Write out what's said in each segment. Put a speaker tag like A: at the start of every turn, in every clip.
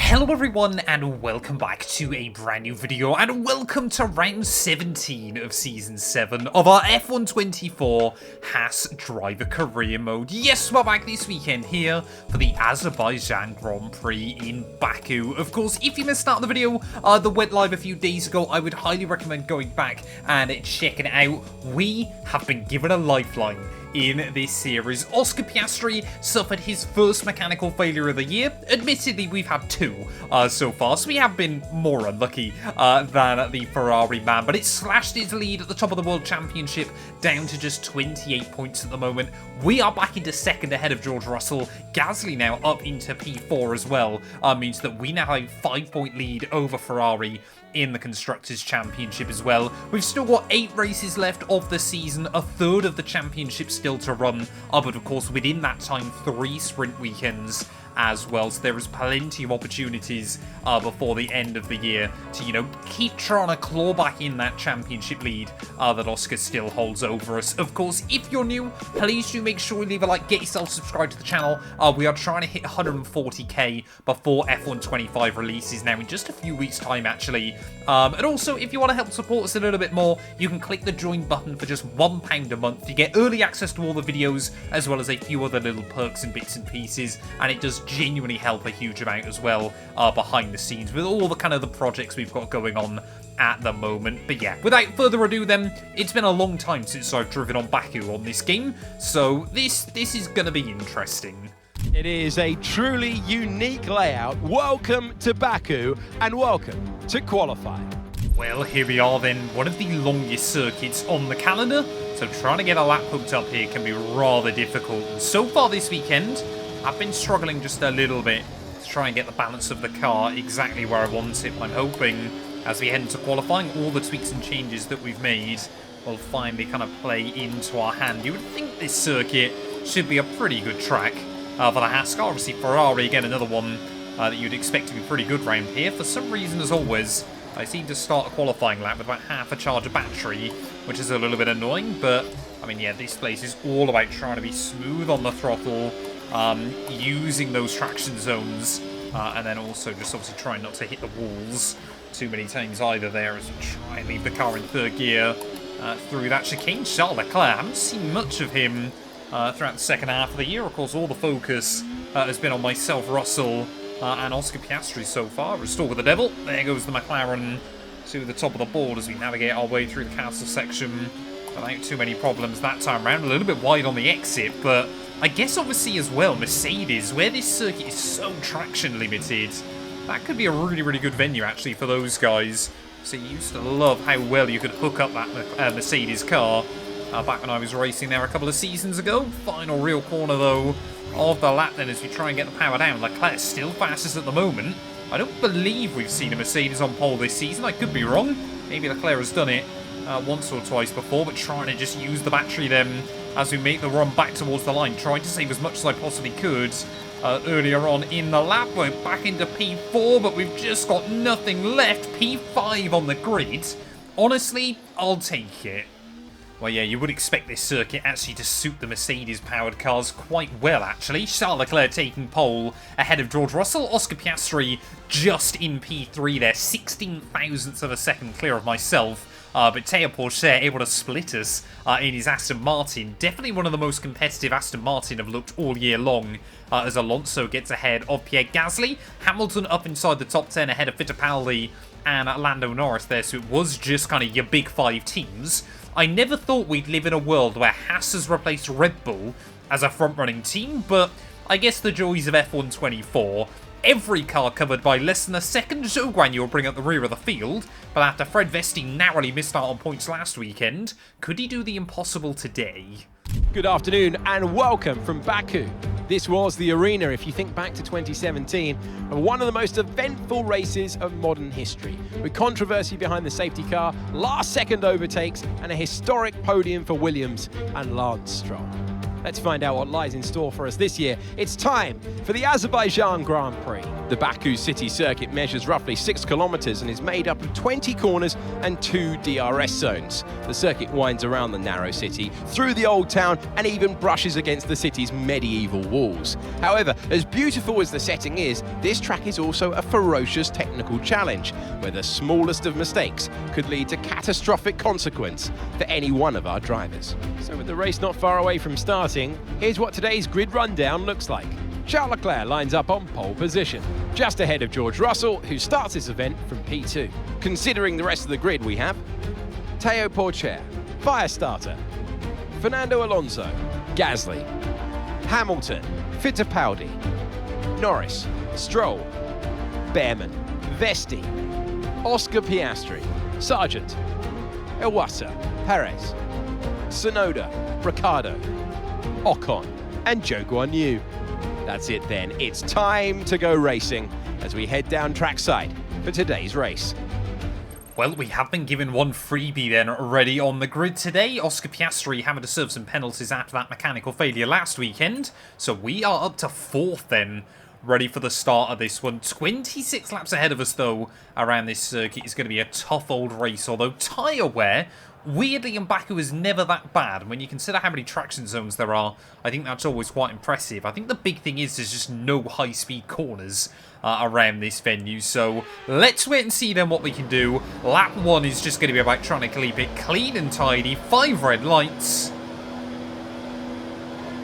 A: Hello everyone and welcome back to a brand new video and welcome to round 17 of season 7 of our F124 Haas driver career mode. Yes, we're back this weekend here for the Azerbaijan Grand Prix in Baku. Of course, if you missed out on the video that went live a few days ago, I would highly recommend going back and checking it out. We have been given a lifeline in this series. Oscar Piastri suffered his first mechanical failure of the year. Admittedly, we've had two so far, so we have been more unlucky than the Ferrari man, but it slashed his lead at the top of the World Championship down to just 28 points at the moment. We are back into second ahead of George Russell. Gasly now up into P4 as well, means that we now have a 5-point lead over Ferrari in the Constructors' Championship as well. We've still got 8 races left of the season, a third of the championship still to run, but of course within that time 3 sprint weekends as well, so there is plenty of opportunities before the end of the year to, you know, keep trying to claw back in that championship lead that Oscar still holds over us. Of course, if you're new, please do make sure you leave a like, get yourself subscribed to the channel. We are trying to hit 140k before F125 releases now in just a few weeks' time, actually. And also, if you want to help support us a little bit more, you can click the join button for just £1 a month. You get early access to all the videos, as well as a few other little perks and bits and pieces, and it does genuinely help a huge amount as well behind the scenes with all the kind of the projects we've got going on at the moment. But yeah, without further ado then, it's been a long time since I've driven on Baku on this game, so this is going to be interesting.
B: It is a truly unique layout. Welcome to Baku and welcome to qualifying.
A: Well, here we are then, one of the longest circuits on the calendar, so trying to get a lap hooked up here can be rather difficult. And so far this weekend, I've been struggling just a little bit to try and get the balance of the car exactly where I want it. I'm hoping as we head into qualifying, all the tweaks and changes that we've made will finally kind of play into our hand. You would think this circuit should be a pretty good track for the Haas car. Obviously Ferrari, again, another one that you'd expect to be pretty good round here. For some reason, as always, I seem to start a qualifying lap with about half a charge of battery, which is a little bit annoying, but I mean, yeah, this place is all about trying to be smooth on the throttle, using those traction zones, and then also just obviously trying not to hit the walls too many times either there as we try and leave the car in third gear through that chicane. Charles Leclerc, I haven't seen much of him throughout the second half of the year. Of course, all the focus has been on myself, Russell, and Oscar Piastri so far. Restore with the devil. There goes the McLaren to the top of the board as we navigate our way through the castle section without too many problems that time around. A little bit wide on the exit, but I guess obviously as well, Mercedes, where this circuit is so traction limited, that could be a really, really good venue actually for those guys. So you used to love how well you could hook up that Mercedes car back when I was racing there a couple of seasons ago. Final real corner though of the lap then as we try and get the power down. Leclerc still fastest at the moment. I don't believe we've seen a Mercedes on pole this season. I could be wrong. Maybe Leclerc has done it once or twice before, but trying to just use the battery then as we make the run back towards the line. Trying to save as much as I possibly could earlier on in the lap. We're back into P4, but we've just got nothing left. P5 on the grid. Honestly, I'll take it. Well, yeah, you would expect this circuit actually to suit the Mercedes-powered cars quite well, actually. Charles Leclerc taking pole ahead of George Russell. Oscar Piastri just in P3 there, 16 thousandths of a second clear of myself. But Théo Pourchaire able to split us in his Aston Martin. Definitely one of the most competitive Aston Martin I've looked all year long as Alonso gets ahead of Pierre Gasly. Hamilton up inside the top 10 ahead of Fittipaldi and Lando Norris there, so it was just kind of your big 5 teams. I never thought we'd live in a world where Haas has replaced Red Bull as a front-running team, but I guess the joys of F124. Every car covered by less than a second. Zhou Guanyu will bring up the rear of the field, but after Fred Vesti narrowly missed out on points last weekend, could he do the impossible today?
B: Good afternoon and welcome from Baku. This was the arena, if you think back to 2017, and one of the most eventful races of modern history, with controversy behind the safety car, last-second overtakes, and a historic podium for Williams and Lance Stroll. Let's find out what lies in store for us this year. It's time for the Azerbaijan Grand Prix. The Baku city circuit measures roughly 6 kilometers and is made up of 20 corners and 2 DRS zones. The circuit winds around the narrow city, through the old town, and even brushes against the city's medieval walls. However, as beautiful as the setting is, this track is also a ferocious technical challenge, where the smallest of mistakes could lead to catastrophic consequence for any one of our drivers. So with the race not far away from starting, here's what today's grid rundown looks like. Charles Leclerc lines up on pole position, just ahead of George Russell, who starts this event from P2. Considering the rest of the grid, we have Théo Pourchaire, Firestarter, Fernando Alonso, Gasly, Hamilton, Fittipaldi, Norris, Stroll, Behrman, Vesti, Oscar Piastri, Sargent, Iwasa, Perez, Tsunoda, Ricciardo, Ocon, and Zhou Guanyu. That's it then, it's time to go racing as we head down trackside for today's race.
A: Well, we have been given one freebie then already on the grid today. Oscar Piastri having to serve some penalties after that mechanical failure last weekend. So we are up to 4th then, ready for the start of this one. 26 laps ahead of us though around this circuit. Is going to be a tough old race, although tyre wear, weirdly in Baku, is never that bad. When you consider how many traction zones there are, I think that's always quite impressive. I think the big thing is there's just no high-speed corners around this venue. So let's wait and see then what we can do. Lap 1 is just going to be about trying to keep it clean and tidy. 5 red lights.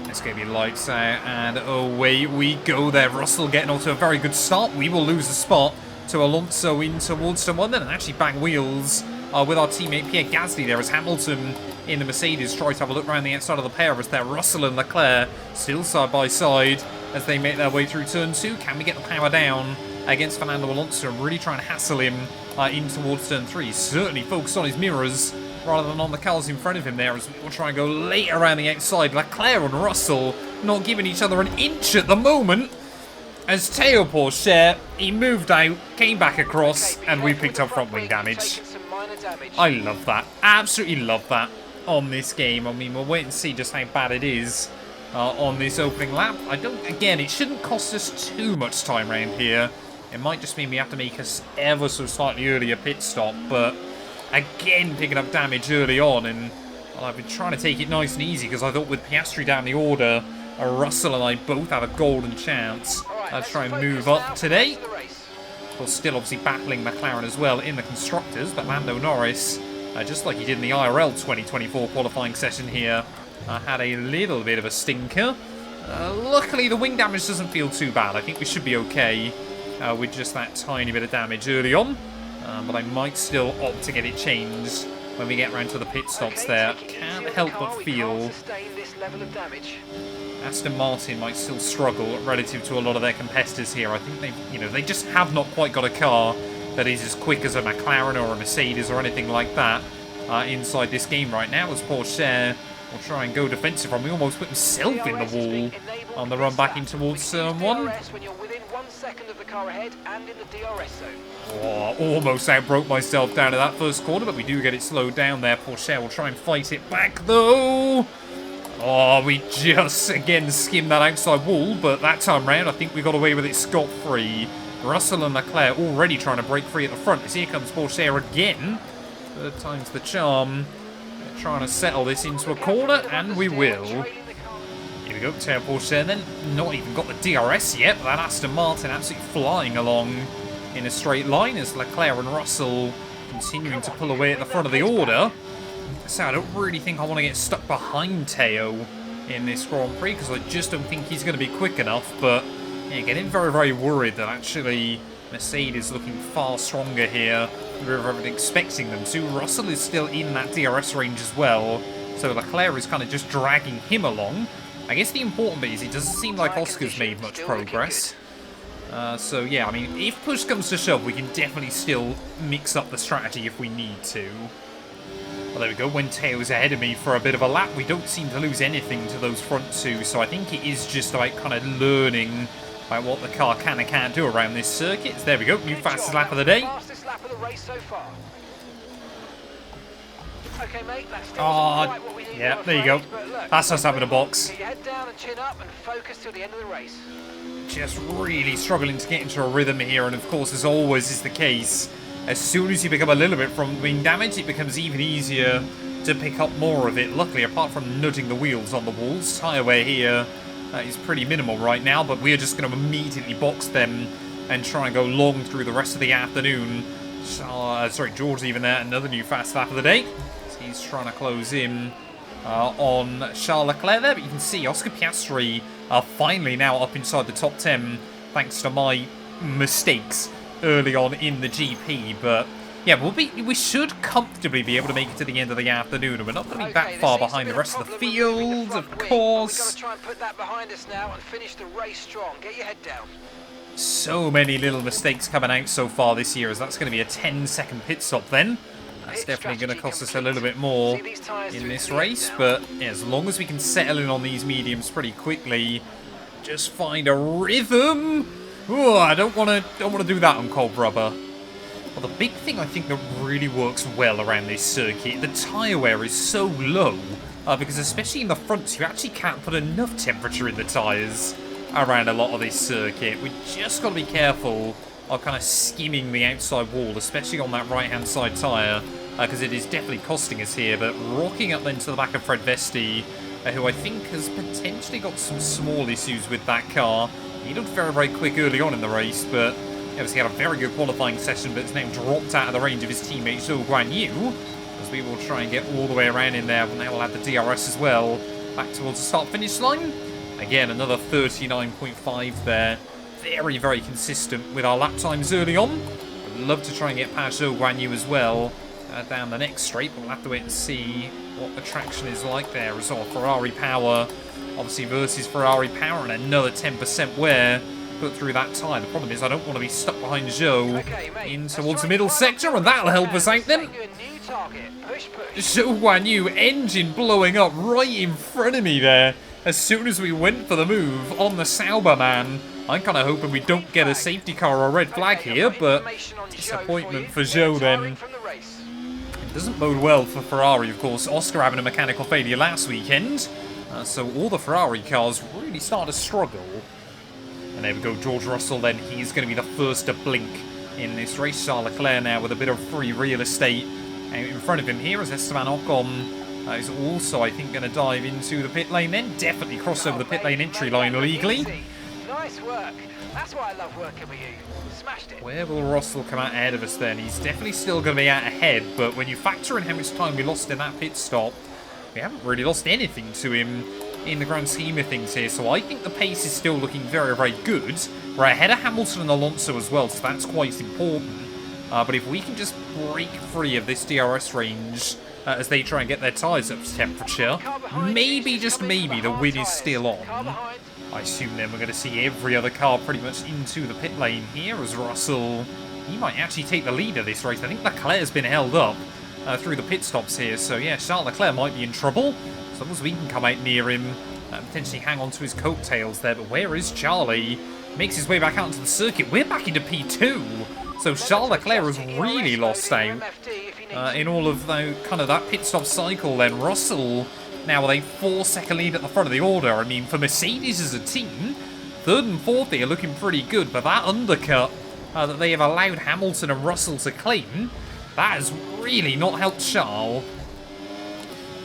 A: It's going to be lights out, and away we go there. Russell getting onto a very good start. We will lose a spot to Alonso in towards someone then, and actually bang wheels with our teammate Pierre Gasly there as Hamilton in the Mercedes tries to have a look around the outside of the pair of us there. Russell and Leclerc still side by side as they make their way through turn 2. Can we get the power down against Fernando Alonso and really try and hassle him in towards turn 3? He's certainly focused on his mirrors rather than on the cars in front of him there, as we'll try and go late around the outside. Leclerc and Russell not giving each other an inch at the moment, as Théo Pourchaire, he moved out, came back across, and we picked up front wing damage. I love that. Absolutely love that on this game. I mean, we'll wait and see just how bad it is on this opening lap. Again, it shouldn't cost us too much time around here. It might just mean we have to make us ever so slightly earlier pit stop, but again, picking up damage early on, and well, I've been trying to take it nice and easy because I thought with Piastri down the order, Russell and I both had a golden chance to try and move up today. We're still obviously battling McLaren as well in the Constructors, but Lando Norris, just like he did in the IRL 2024 qualifying session here, had a little bit of a stinker. Luckily, the wing damage doesn't feel too bad. I think we should be okay with just that tiny bit of damage early on, but I might still opt to get it changed when we get round to the pit stops there. Can't help but feel Aston Martin might still struggle relative to a lot of their competitors here. I think they just have not quite got a car that is as quick as a McLaren or a Mercedes or anything like that inside this game right now, as Pourchaire will try and go defensive from. He almost put himself in the wall on the run back in towards turn 1. Oh, almost outbroke myself down to that first corner, but we do get it slowed down there. Pourchaire will try and fight it back though. Oh, we just, again, skimmed that outside wall, but that time round, I think we got away with it scot-free. Russell and Leclerc already trying to break free at the front, as here comes Pourchaire again. 3rd time's the charm. They're trying to settle this into a corner, and we will. Here we go, Théo Pourchaire then. Not even got the DRS yet, but that Aston Martin absolutely flying along in a straight line, as Leclerc and Russell continuing to pull away at the front of the order. So I don't really think I want to get stuck behind Théo in this Grand Prix, because I just don't think he's going to be quick enough. But yeah, getting very, very worried that actually Mercedes looking far stronger here than we were expecting them to. Russell is still in that DRS range as well, so Leclerc is kind of just dragging him along. I guess the important bit is it doesn't seem like Oscar's made much progress. So yeah, I mean, if push comes to shove, we can definitely still mix up the strategy if we need to. Well, there we go. When Théo's ahead of me for a bit of a lap, we don't seem to lose anything to those front two. So I think it is just about kind of learning about what the car can and can't do around this circuit. So there we go. New fastest lap of the day.
C: Fastest lap of the race so far. Okay, mate, that's
A: oh, yeah, there you go. That's us having a box.
C: Get your head down and chin up and focus till the end of the race.
A: just really struggling to get into a rhythm here. And of course, as always is the case, as soon as you become a little bit from wing damage, it becomes even easier to pick up more of it. Luckily, apart from nudging the wheels on the walls, tyre wear here is pretty minimal right now, but we're just going to immediately box them and try and go long through the rest of the afternoon. Sorry, George even there, another new fast lap of the day. So he's trying to close in on Charles Leclerc there, but you can see Oscar Piastri are finally now up inside the top 10 thanks to my mistakes early on in the GP. But yeah, we should comfortably be able to make it to the end of the afternoon, and we're not going to be that far behind the rest of the field, of course.
C: We've got to try and put that behind us now and finish the race strong. Get your head down.
A: So many little mistakes coming out so far this year, as that's going to be a 10-second pit stop then. That's definitely going to cost us a little bit more in this race, but yeah, as long as we can settle in on these mediums pretty quickly, just find a rhythm. Oh, I don't want to do that on cold rubber. Well, the big thing I think that really works well around this circuit, the tyre wear is so low, because especially in the fronts, you actually can't put enough temperature in the tyres around a lot of this circuit. We just got to be careful of kind of skimming the outside wall, especially on that right-hand side tyre, because it is definitely costing us here. But rocking up then to the back of Fred Vesti, who I think has potentially got some small issues with that car. He looked very, very quick early on in the race, but obviously had a very good qualifying session, but has now dropped out of the range of his teammate Zhou Guanyu, as we will try and get all the way around in there. Now we'll have the DRS as well, back towards the start-finish line. Again, another 39.5 there. Very, very consistent with our lap times early on. Would love to try and get past Zhou Guanyu as well down the next straight, but we'll have to wait and see what the traction is like there as well. Ferrari power, obviously, versus Ferrari power, and another 10% wear put through that tyre. The problem is I don't want to be stuck behind Zhou in towards the middle sector, and that'll help us out then. Zhou Guanyu, engine blowing up right in front of me there. As soon as we went for the move on the Sauber man, I'm kind of hoping we don't get a safety car or a red flag here, but disappointment for Zhou then. It doesn't bode well for Ferrari, of course. Oscar having a mechanical failure last weekend, so all the Ferrari cars really start to struggle. And there we go, George Russell then, he's going to be the first to blink in this race. Charles Leclerc now with a bit of free real estate out in front of him here, as Esteban Ocon is also, I think, going to dive into the pit lane then. Definitely cross over the pit lane entry line illegally.
C: Nice work. That's why I love working with you. Smashed it.
A: Where will Russell come out ahead of us then? He's definitely still going to be out ahead, but when you factor in how much time we lost in that pit stop, we haven't really lost anything to him in the grand scheme of things here. So I think the pace is still looking very, very good. We're ahead of Hamilton and Alonso as well, so that's quite important. But if we can just break free of this DRS range as they try and get their tyres up to temperature, maybe, just maybe, the win is still on. I assume then we're going to see every other car pretty much into the pit lane here, as Russell, he might actually take the lead of this race. I think Leclerc's been held up through the pit stops here, so yeah, Charles Leclerc might be in trouble. As long as we can come out near him, potentially hang on to his coattails there. But where is Charlie? Makes his way back out into the circuit. We're back into P2. So Charles Leclerc has really lost out in all of the kind of that pit stop cycle then. Russell now with a 4-second lead at the front of the order. I mean, for Mercedes as a team, 3rd and 4th here looking pretty good. But that undercut that they have allowed Hamilton and Russell to claim, that has really not helped Charles.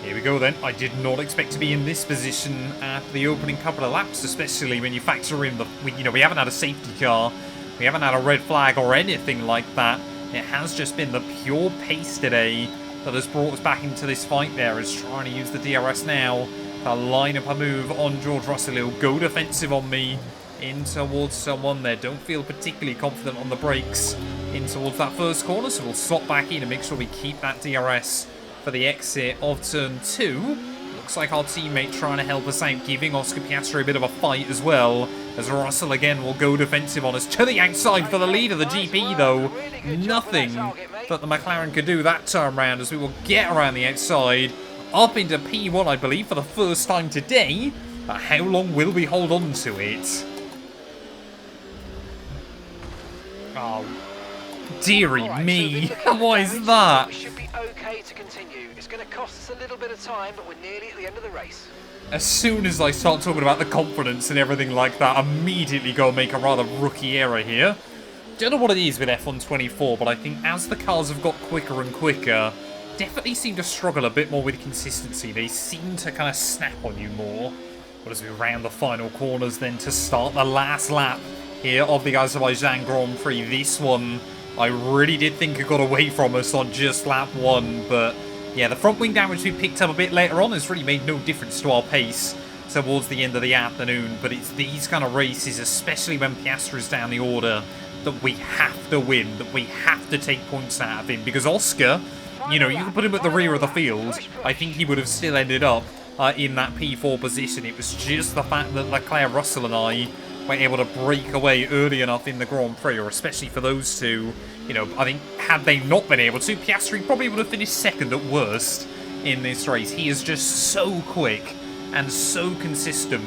A: Here we go then. I did not expect to be in this position at the opening couple of laps, especially when you factor in we haven't had a safety car, we haven't had a red flag or anything like that. It has just been the pure pace today that has brought us back into this fight there, as trying to use the DRS now to line up a move on George Russell. He'll go defensive on me in towards someone there. Don't feel particularly confident on the brakes in towards that first corner, so we'll swap back in and make sure we keep that DRS for the exit of turn 2. Looks like our teammate trying to help us out, giving Oscar Piastri a bit of a fight as well, as Russell again will go defensive on us to the outside for the lead of the GP though. Nothing that the McLaren could do that time round, as we will get around the outside up into P1, I believe, for the first time today. But how long will we hold on to it? Oh, Deary
C: Alright,
A: me,
C: so good looking
A: what is
C: damage,
A: that?
C: We should be okay to continue. It's going to cost us a little bit of time, but we're nearly at the end of the race.
A: As soon as I start talking about the confidence and everything like that, immediately go make a rather rookie error here. Don't know what it is with F1 24, but I think as the cars have got quicker and quicker, definitely seem to struggle a bit more with consistency. They seem to kind of snap on you more. But as we round the final corners then to start the last lap here of the Azerbaijan Grand Prix, this one I really did think it got away from us on just lap 1, but yeah, the front wing damage we picked up a bit later on has really made no difference to our pace towards the end of the afternoon, but it's these kind of races, especially when Piastri is down the order, that we have to win, that we have to take points out of him, because Oscar, you know, you can put him at the rear of the field, I think he would have still ended up in that P4 position. It was just the fact that Leclerc, Russell and I were able to break away early enough in the Grand Prix, or especially for those two. You know, I think had they not been able to, Piastri probably would have finished second at worst in this race. He is just so quick and so consistent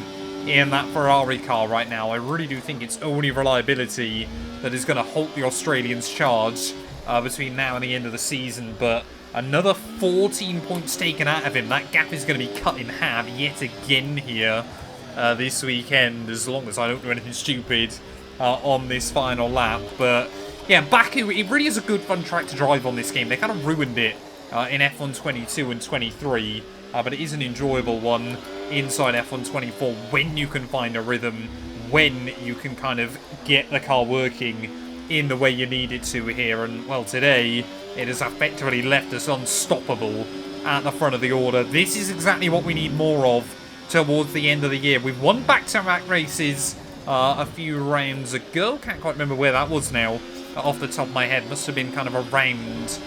A: in that Ferrari car right now. I really do think it's only reliability that is going to halt the Australians' charge between now and the end of the season. But another 14 points taken out of him. That gap is going to be cut in half yet again here this weekend, as long as I don't do anything stupid on this final lap. But yeah, Baku, it really is a good fun track to drive on this game. They kind of ruined it in F1 22 and 23, but it is an enjoyable one inside F1 24 when you can find a rhythm, when you can kind of get the car working in the way you need it to here. And well, today it has effectively left us unstoppable at the front of the order. This is exactly what we need more of towards the end of the year. We've won back-to-back races a few rounds ago. Can't quite remember where that was now off the top of my head. Must have been kind of around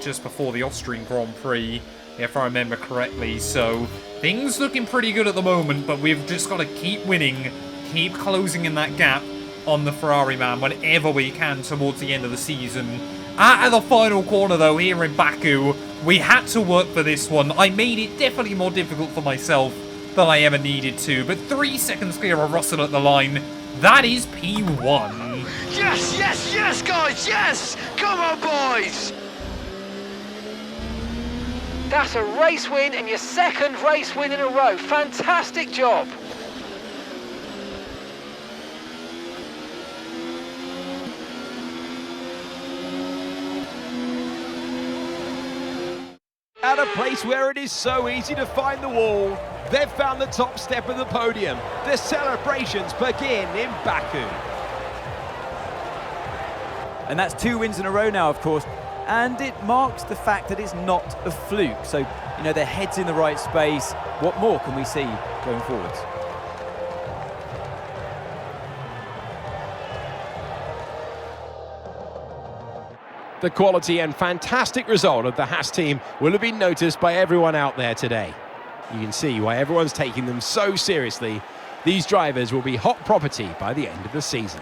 A: just before the Austrian Grand Prix, if I remember correctly. So things looking pretty good at the moment, but we've just got to keep winning, keep closing in that gap on the Ferrari man whenever we can towards the end of the season. At the final corner though, here in Baku, we had to work for this one. I made it definitely more difficult for myself than I ever needed to, but 3 seconds clear of Russell at the line. That is P1.
C: Yes, yes, yes, guys, yes! Come on, boys! That's a race win and your second race win in a row. Fantastic job.
B: At a place where it is so easy to find the wall, they've found the top step of the podium. The celebrations begin in Baku.
D: And that's 2 wins in a row now, of course. And it marks the fact that it's not a fluke. So, you know, their head's in the right space. What more can we see going forwards?
B: The quality and fantastic result of the Haas team will have been noticed by everyone out there today. You can see why everyone's taking them so seriously. These drivers will be hot property by the end of the season.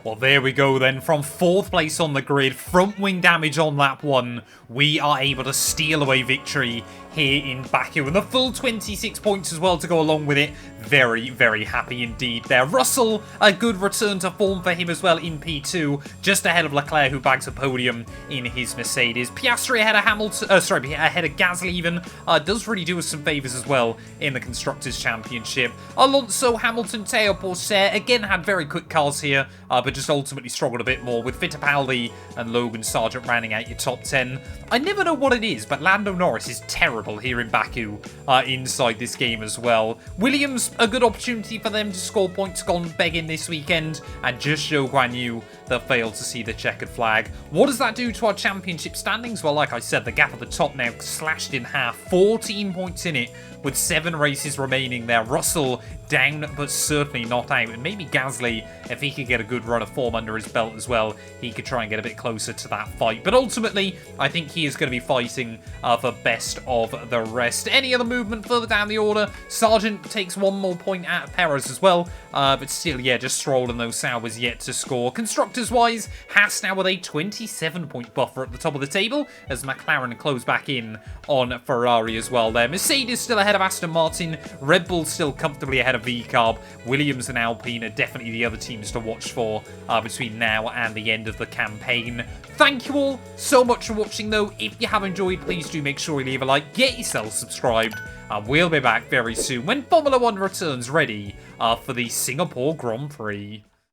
A: Well, there we go then. From 4th place on the grid, front wing damage on lap 1, we are able to steal away victory here in Baku. And the full 26 points as well to go along with it. Very, very happy indeed there. Russell, a good return to form for him as well in P2, just ahead of Leclerc, who bags a podium in his Mercedes. Piastri ahead of Hamilton, ahead of Gasly even, does really do us some favours as well in the Constructors' Championship. Alonso, Hamilton, Teo Pourchaire, again had very quick cars here, but just ultimately struggled a bit more, with Fittipaldi and Logan Sargent rounding out your top 10. I never know what it is, but Lando Norris is terrible here in Baku inside this game as well. Williams, a good opportunity for them to score points gone begging this weekend, and just Zhou Guanyu, that failed to see the checkered flag. What does that do to our championship standings? Well, like I said, the gap at the top now slashed in half. 14 points in it with 7 races remaining there. Russell down, but certainly not out. And maybe Gasly, if he could get a good run of form under his belt as well, he could try and get a bit closer to that fight. But ultimately, I think he is going to be fighting for best of the rest. Any other movement further down the order? Sargent takes 1 more point out of Perez as well. But still, yeah, just Stroll and those Sauers yet to score. Constructors-wise, Haas now with a 27-point buffer at the top of the table as McLaren close back in on Ferrari as well there. Mercedes still ahead of Aston Martin. Red Bull still comfortably ahead of VCarb. Williams and Alpine are definitely the other teams to watch for between now and the end of the campaign. Thank you all so much for watching, though. If you have enjoyed, please do make sure you leave a like, get yourself subscribed, and we'll be back very soon when Formula 1 returns ready for the Singapore Grand Prix.